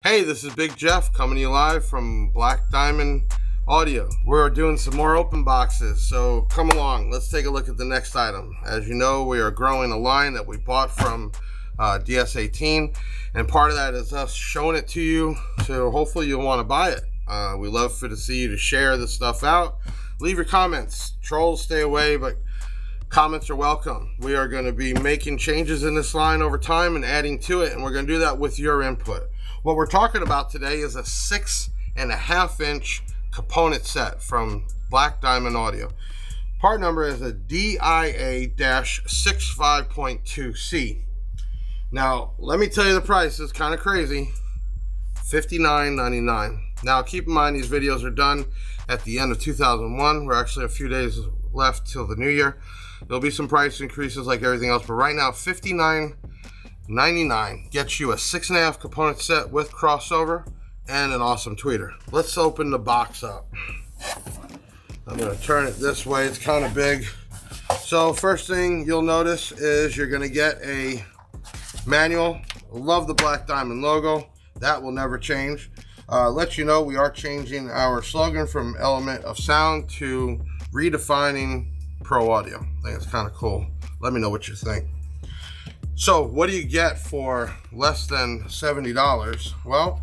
Hey, this is Big Jeff coming to you live from Black Diamond Audio. We're doing some more open boxes, so come along. Let's take a look at the next item. As you know, we are growing a line that we bought from DS18, and part of that is us showing it to you, so hopefully you'll want to buy it. We love to see you to share this stuff out. Leave your comments. Trolls, stay away, but comments are welcome. We are going to be making changes in this line over time and adding to it, and we're going to do that with your input. What we're talking about today is a 6.5-inch component set from Black Diamond Audio. Part number is a DIA-65.2C. Now, let me tell you the price is kind of crazy. $59.99. Now, keep in mind these videos are done at the end of 2001. We're actually a few days left till the new year. There'll be some price increases like everything else, but right now, $59.99 gets you a 6.5 component set with crossover and an awesome tweeter. Let's open the box up. I'm going to turn it this way. It's kind of big. So first thing you'll notice is you're going to get a manual. Love the Black Diamond logo. That will never change. Let you know we are changing our slogan from Element of Sound to redefining Pro Audio. I think it's kind of cool. Let me know what you think. So what do you get for less than $70? Well,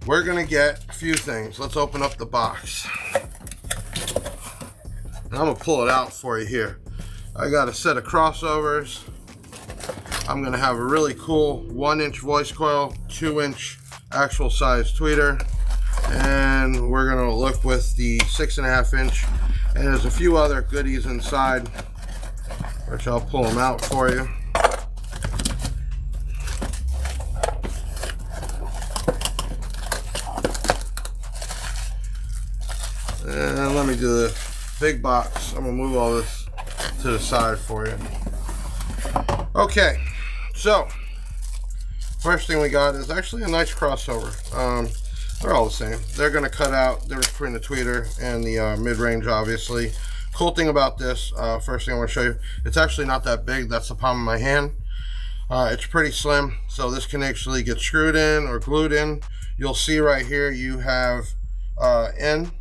we're gonna get a few things. Let's open up the box. And I'm gonna pull it out for you here. I got a set of crossovers. I'm gonna have a really cool 1-inch voice coil, 2-inch actual size tweeter, and we're gonna look with the 6.5-inch. And there's a few other goodies inside, which I'll pull them out for you. And let me do the big box. I'm gonna move all this to the side for you. Okay, so first thing we got is actually a nice crossover. They're all the same. They're gonna cut out the difference between the tweeter and the mid-range, obviously. Cool thing about this, first thing I want to show you, it's actually not that big. That's the palm of my hand. It's pretty slim, so this can actually get screwed in or glued in. You'll see right here you have N.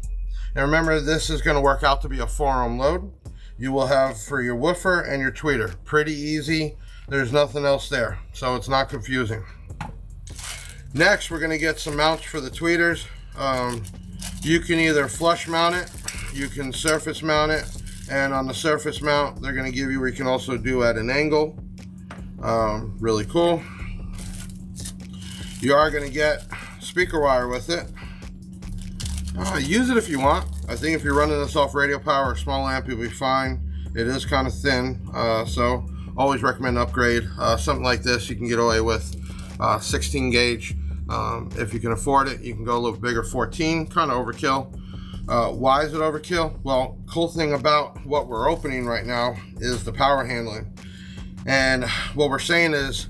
And remember, this is going to work out to be a 4-ohm load. You will have for your woofer and your tweeter. Pretty easy. There's nothing else there, so it's not confusing. Next, we're going to get some mounts for the tweeters. You can either flush mount it, you can surface mount it, and on the surface mount, they're going to give you where you can also do at an angle. Really cool. You are going to get speaker wire with it. Use it if you want. I think if you're running this off radio power or small amp, you'll be fine. It is kind of thin, so always recommend upgrade. Something like this you can get away with 16 gauge. If you can afford it, you can go a little bigger, 14, kind of overkill. Why is it overkill? Well, cool thing about what we're opening right now is the power handling. And what we're saying is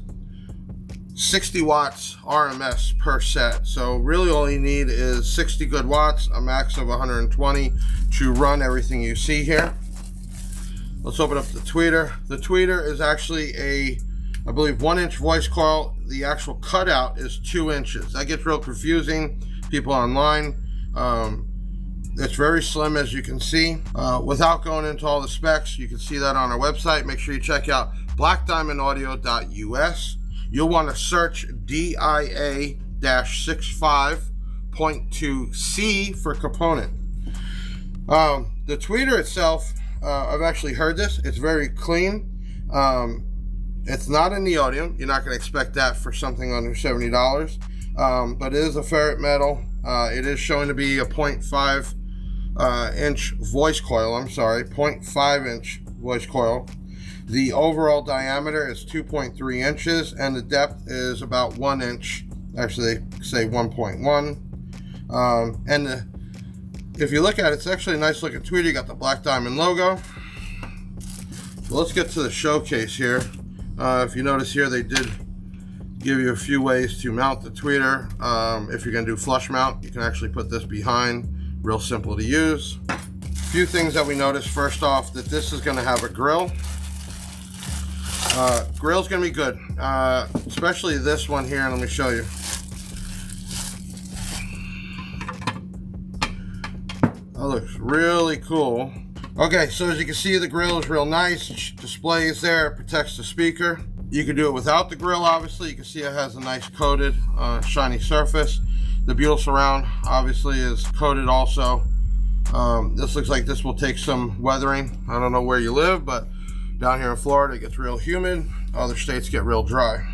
60 watts RMS per set. So really all you need is 60 good watts, a max of 120 to run everything you see here. Let's open up the tweeter. The tweeter is actually a, I believe, 1-inch voice coil. The actual cutout is 2 inches. That gets real confusing, people online. It's very slim, as you can see. Without going into all the specs, you can see that on our website. Make sure you check out blackdiamondaudio.us. You'll want to search DIA-65.2C for component. The tweeter itself, I've actually heard this. It's very clean. It's not a neodymium. You're not going to expect that for something under $70. But it is a ferrite metal. It is showing to be a 0.5 inch voice coil. 0.5-inch voice coil. The overall diameter is 2.3 inches, and the depth is about 1 inch. Actually, they say 1.1. If you look at it, it's actually a nice looking tweeter. You got the Black Diamond logo. So let's get to the showcase here. If you notice here, they did give you a few ways to mount the tweeter. If you're going to do flush mount, you can actually put this behind. Real simple to use. A few things that we noticed. First off, that this is going to have a grill. Grill's gonna be good, especially this one here. Let me show you. That looks really cool. Okay, so as you can see, the grill is real nice. It displays there, it protects the speaker. You can do it without the grill, obviously. You can see it has a nice coated, shiny surface. The butyl surround, obviously, is coated also. This looks like this will take some weathering. I don't know where you live, but down here in Florida, it gets real humid. Other states get real dry.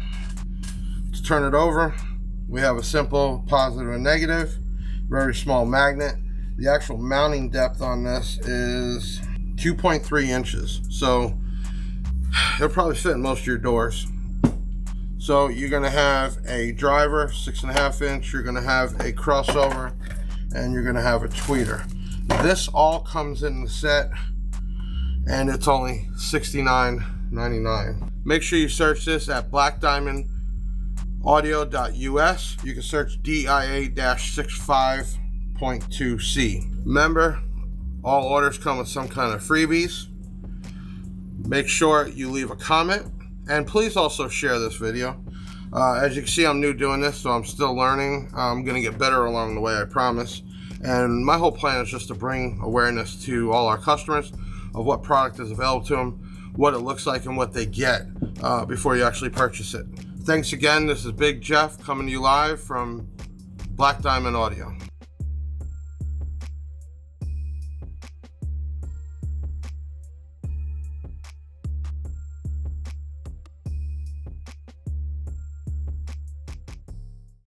Let's turn it over. We have a simple positive and negative, very small magnet. The actual mounting depth on this is 2.3 inches. So it'll probably fit in most of your doors. So you're gonna have a driver, 6.5 inch, you're gonna have a crossover, and you're gonna have a tweeter. This all comes in the set, and it's only $69.99. Make sure you search this at blackdiamondaudio.us. You can search DIA-65.2C. Remember, all orders come with some kind of freebies. Make sure you leave a comment, and please also share this video. As you can see, I'm new doing this, so I'm still learning. I'm gonna get better along the way, I promise. And my whole plan is just to bring awareness to all our customers of what product is available to them, what it looks like, and what they get before you actually purchase it. Thanks again. This is Big Jeff coming to you live from Black Diamond Audio.